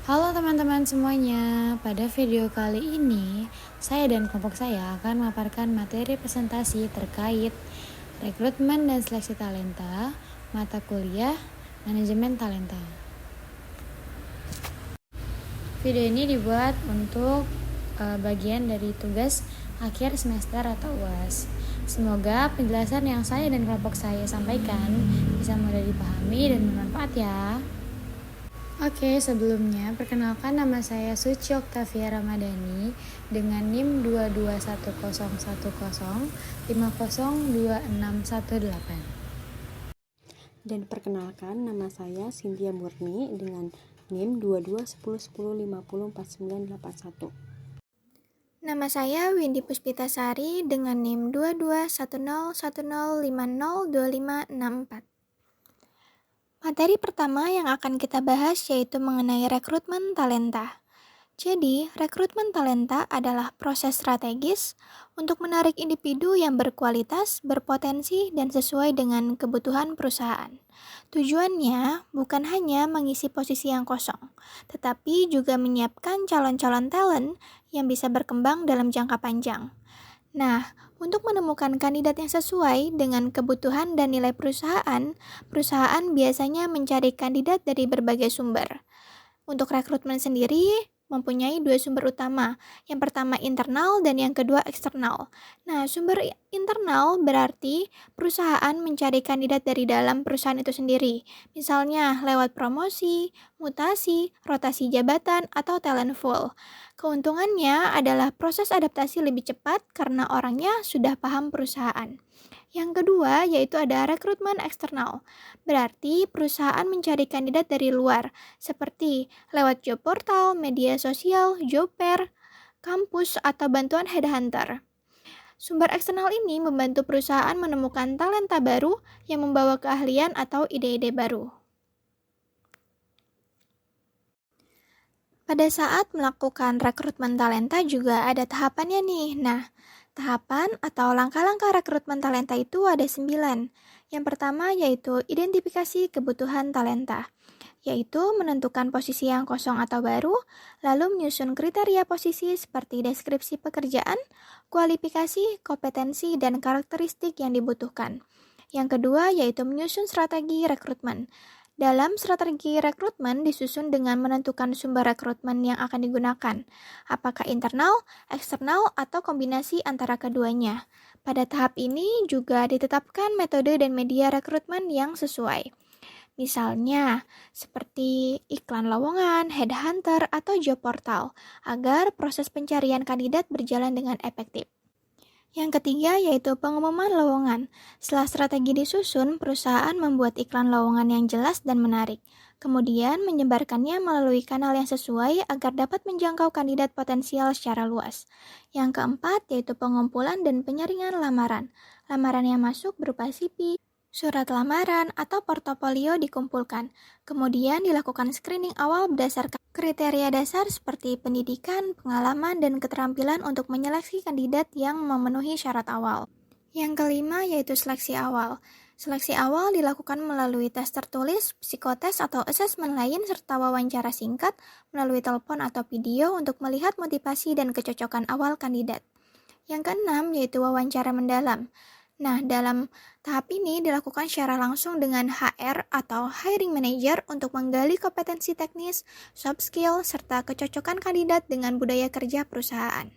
Halo teman-teman semuanya, pada video kali ini saya dan kelompok saya akan memaparkan materi presentasi terkait rekrutmen dan seleksi talenta, mata kuliah, manajemen talenta. Video ini dibuat untuk bagian dari tugas akhir semester atau UAS. Semoga penjelasan yang saya dan kelompok saya sampaikan bisa mudah dipahami dan bermanfaat ya. Oke, sebelumnya perkenalkan nama saya Suci Oktavia Ramadhani dengan NIM 22100502618. Dan perkenalkan, nama saya Cynthia Murni dengan NIM 221010504981. Nama saya Windy Puspitasari dengan NIM 221010502564. Materi pertama yang akan kita bahas yaitu mengenai rekrutmen talenta. Jadi, rekrutmen talenta adalah proses strategis untuk menarik individu yang berkualitas, berpotensi, dan sesuai dengan kebutuhan perusahaan. Tujuannya bukan hanya mengisi posisi yang kosong, tetapi juga menyiapkan calon-calon talent yang bisa berkembang dalam jangka panjang. Nah, untuk menemukan kandidat yang sesuai dengan kebutuhan dan nilai perusahaan, perusahaan biasanya mencari kandidat dari berbagai sumber. Untuk rekrutmen sendiri mempunyai dua sumber utama. Yang pertama internal dan yang kedua eksternal. Nah, sumber internal berarti perusahaan mencari kandidat dari dalam perusahaan itu sendiri. Misalnya lewat promosi, mutasi, rotasi jabatan, atau talent pool. Keuntungannya adalah proses adaptasi lebih cepat karena orangnya sudah paham perusahaan. Yang kedua yaitu ada rekrutmen eksternal. Berarti perusahaan mencari kandidat dari luar, seperti lewat job portal, media sosial, job fair, kampus, atau bantuan headhunter. Sumber eksternal ini membantu perusahaan menemukan talenta baru yang membawa keahlian atau ide-ide baru. Pada saat melakukan rekrutmen talenta juga ada tahapannya nih. Nah, tahapan atau langkah-langkah rekrutmen talenta itu ada 9. Yang pertama yaitu identifikasi kebutuhan talenta, yaitu menentukan posisi yang kosong atau baru, lalu menyusun kriteria posisi seperti deskripsi pekerjaan, kualifikasi, kompetensi, dan karakteristik yang dibutuhkan. Yang kedua yaitu menyusun strategi rekrutmen. Dalam strategi rekrutmen disusun dengan menentukan sumber rekrutmen yang akan digunakan, apakah internal, eksternal, atau kombinasi antara keduanya. Pada tahap ini juga ditetapkan metode dan media rekrutmen yang sesuai. Misalnya, seperti iklan lowongan, headhunter, atau job portal, agar proses pencarian kandidat berjalan dengan efektif. Yang ketiga yaitu pengumuman lowongan. Setelah strategi disusun, perusahaan membuat iklan lowongan yang jelas dan menarik. Kemudian menyebarkannya melalui kanal yang sesuai agar dapat menjangkau kandidat potensial secara luas. Yang keempat yaitu pengumpulan dan penyaringan lamaran. Lamaran yang masuk berupa CV, surat lamaran, atau portofolio dikumpulkan. Kemudian dilakukan screening awal berdasarkan kriteria dasar seperti pendidikan, pengalaman, dan keterampilan untuk menyeleksi kandidat yang memenuhi syarat awal. Yang kelima yaitu seleksi awal. Seleksi awal dilakukan melalui tes tertulis, psikotes atau asesmen lain, serta wawancara singkat melalui telepon atau video untuk melihat motivasi dan kecocokan awal kandidat. Yang keenam yaitu wawancara mendalam. Nah, dalam tahap ini dilakukan secara langsung dengan HR atau hiring manager untuk menggali kompetensi teknis, soft skill, serta kecocokan kandidat dengan budaya kerja perusahaan.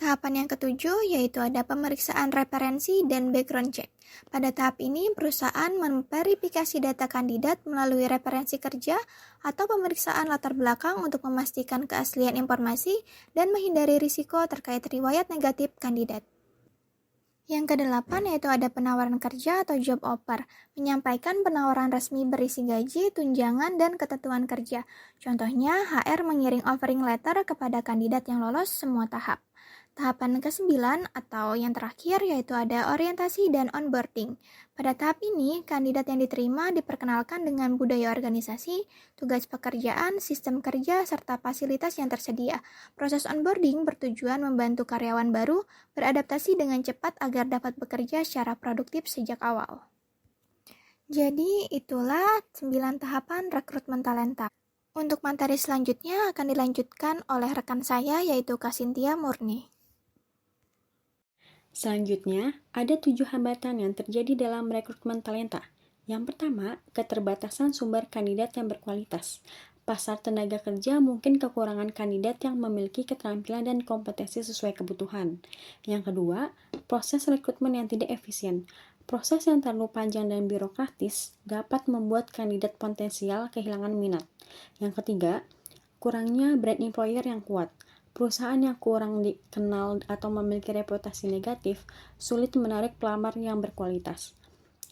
Tahapan yang ketujuh yaitu ada pemeriksaan referensi dan background check. Pada tahap ini, perusahaan memverifikasi data kandidat melalui referensi kerja atau pemeriksaan latar belakang untuk memastikan keaslian informasi dan menghindari risiko terkait riwayat negatif kandidat. Yang kedelapan yaitu ada penawaran kerja atau job offer, menyampaikan penawaran resmi berisi gaji, tunjangan, dan ketentuan kerja. Contohnya, HR mengirim offering letter kepada kandidat yang lolos semua tahap. Tahapan ke-9 atau yang terakhir yaitu ada orientasi dan onboarding. Pada tahap ini, kandidat yang diterima diperkenalkan dengan budaya organisasi, tugas pekerjaan, sistem kerja, serta fasilitas yang tersedia. Proses onboarding bertujuan membantu karyawan baru beradaptasi dengan cepat agar dapat bekerja secara produktif sejak awal. Jadi, itulah 9 tahapan rekrutmen talenta. Untuk materi selanjutnya akan dilanjutkan oleh rekan saya yaitu Kak Cynthia Murni. Selanjutnya, ada 7 hambatan yang terjadi dalam rekrutmen talenta. Yang pertama, keterbatasan sumber kandidat yang berkualitas. Pasar tenaga kerja mungkin kekurangan kandidat yang memiliki keterampilan dan kompetensi sesuai kebutuhan. Yang kedua, proses rekrutmen yang tidak efisien. Proses yang terlalu panjang dan birokratis dapat membuat kandidat potensial kehilangan minat. Yang ketiga, kurangnya brand employer yang kuat. Perusahaan yang kurang dikenal atau memiliki reputasi negatif sulit menarik pelamar yang berkualitas.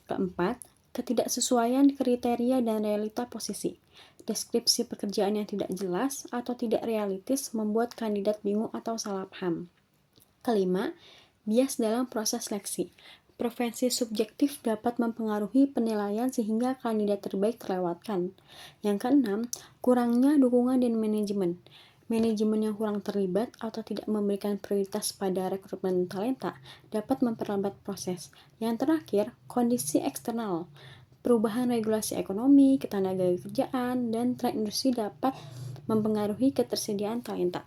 Keempat, ketidaksesuaian kriteria dan realita posisi. Deskripsi pekerjaan yang tidak jelas atau tidak realistis membuat kandidat bingung atau salah paham. Kelima, bias dalam proses seleksi. Preferensi subjektif dapat mempengaruhi penilaian sehingga kandidat terbaik terlewatkan. Yang keenam, kurangnya dukungan dan manajemen. Manajemen yang kurang terlibat atau tidak memberikan prioritas pada rekrutmen talenta dapat memperlambat proses. Yang terakhir, kondisi eksternal. Perubahan regulasi ekonomi, ketenagakerjaan, dan tren industri dapat mempengaruhi ketersediaan talenta.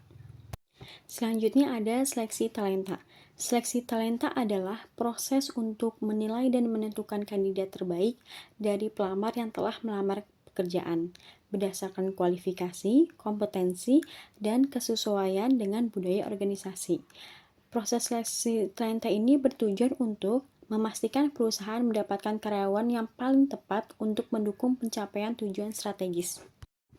Selanjutnya ada seleksi talenta. Seleksi talenta adalah proses untuk menilai dan menentukan kandidat terbaik dari pelamar yang telah melamar pekerjaan berdasarkan kualifikasi, kompetensi, dan kesesuaian dengan budaya organisasi. Proses seleksi talenta ini bertujuan untuk memastikan perusahaan mendapatkan karyawan yang paling tepat untuk mendukung pencapaian tujuan strategis.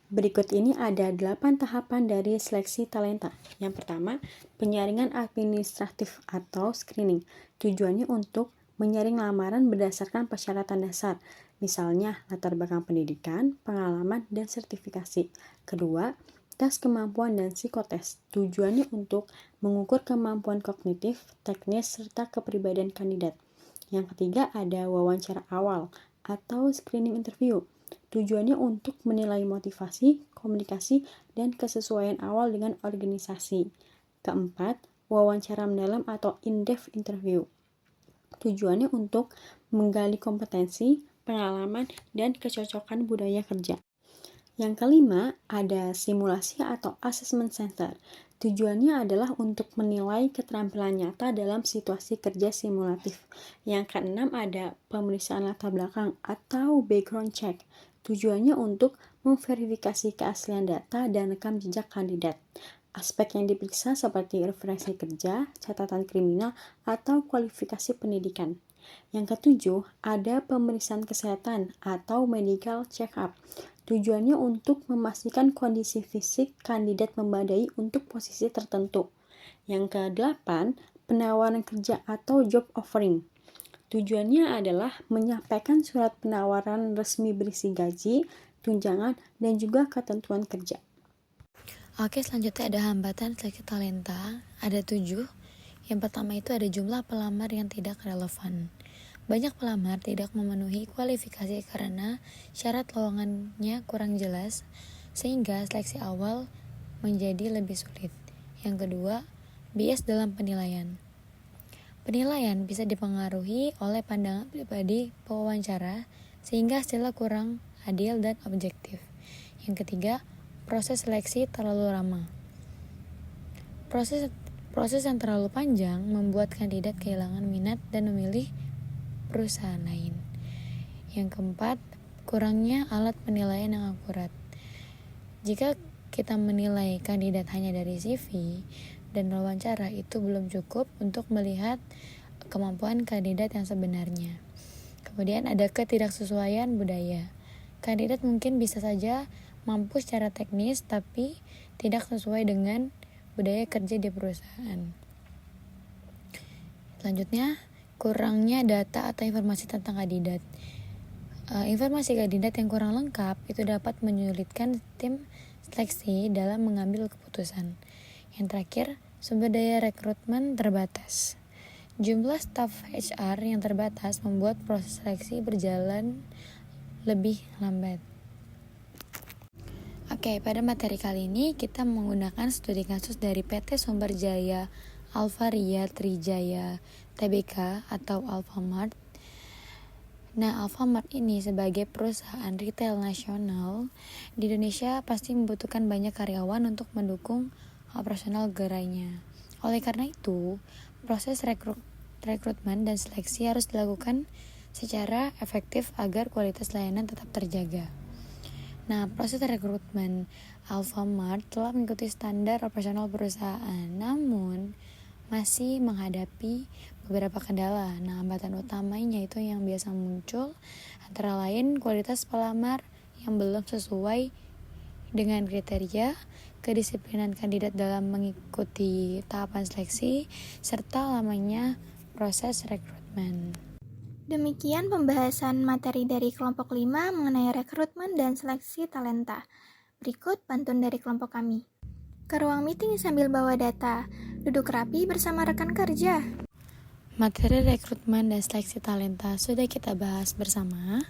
Berikut ini ada 8 tahapan dari seleksi talenta. Yang pertama, penyaringan administratif atau screening. Tujuannya untuk menyaring lamaran berdasarkan persyaratan dasar, misalnya latar belakang pendidikan, pengalaman, dan sertifikasi. Kedua, tes kemampuan dan psikotes. Tujuannya untuk mengukur kemampuan kognitif, teknis, serta kepribadian kandidat. Yang ketiga, ada wawancara awal atau screening interview. Tujuannya untuk menilai motivasi, komunikasi, dan kesesuaian awal dengan organisasi. Keempat, wawancara mendalam atau in-depth interview. Tujuannya untuk menggali kompetensi, pengalaman, dan kecocokan budaya kerja. Yang kelima, ada simulasi atau assessment center. Tujuannya adalah untuk menilai keterampilan nyata dalam situasi kerja simulatif. Yang keenam, ada pemeriksaan latar belakang atau background check. Tujuannya untuk memverifikasi keaslian data dan rekam jejak kandidat. Aspek yang diperiksa seperti referensi kerja, catatan kriminal, atau kualifikasi pendidikan. Yang ketujuh, ada pemeriksaan kesehatan atau medical check-up. Tujuannya untuk memastikan kondisi fisik kandidat memadai untuk posisi tertentu. Yang kedelapan, penawaran kerja atau job offering. Tujuannya adalah menyampaikan surat penawaran resmi berisi gaji, tunjangan, dan juga ketentuan kerja. Oke, selanjutnya ada hambatan seleksi talenta. Ada 7. Yang pertama itu ada jumlah pelamar yang tidak relevan. Banyak pelamar tidak memenuhi kualifikasi karena syarat lowongannya kurang jelas, sehingga seleksi awal menjadi lebih sulit. Yang kedua, bias dalam penilaian. Penilaian bisa dipengaruhi oleh pandangan pribadi pewawancara, sehingga hasilnya kurang adil dan objektif. Yang ketiga, proses seleksi terlalu lama. Proses yang terlalu panjang membuat kandidat kehilangan minat dan memilih perusahaan lain. Yang keempat, kurangnya alat penilaian yang akurat. Jika kita menilai kandidat hanya dari CV dan wawancara, itu belum cukup untuk melihat kemampuan kandidat yang sebenarnya. Kemudian ada ketidaksesuaian budaya. Kandidat mungkin bisa saja mampu secara teknis tapi tidak sesuai dengan budaya kerja di perusahaan. Selanjutnya, kurangnya data atau informasi tentang kandidat. Informasi kandidat yang kurang lengkap itu dapat menyulitkan tim seleksi dalam mengambil keputusan. Yang terakhir, sumber daya rekrutmen terbatas. Jumlah staf HR yang terbatas membuat proses seleksi berjalan lebih lambat. Oke, pada materi kali ini kita menggunakan studi kasus dari PT Sumber Jaya Alvaria Trijaya Tbk atau Alfamart. Nah, Alfamart ini sebagai perusahaan retail nasional di Indonesia pasti membutuhkan banyak karyawan untuk mendukung operasional gerainya. Oleh karena itu, proses rekrutmen dan seleksi harus dilakukan secara efektif agar kualitas layanan tetap terjaga. Nah, proses rekrutmen Alfamart telah mengikuti standar operasional perusahaan, namun masih menghadapi beberapa kendala. Nah, hambatan utamanya itu yang biasa muncul antara lain kualitas pelamar yang belum sesuai dengan kriteria, kedisiplinan kandidat dalam mengikuti tahapan seleksi, serta lamanya proses rekrutmen. Demikian pembahasan materi dari kelompok 5 mengenai rekrutmen dan seleksi talenta. Berikut pantun dari kelompok kami. Ke ruang meeting sambil bawa data, duduk rapi bersama rekan kerja. Materi rekrutmen dan seleksi talenta sudah kita bahas bersama.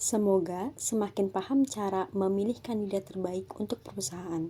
Semoga semakin paham cara memilih kandidat terbaik untuk perusahaan.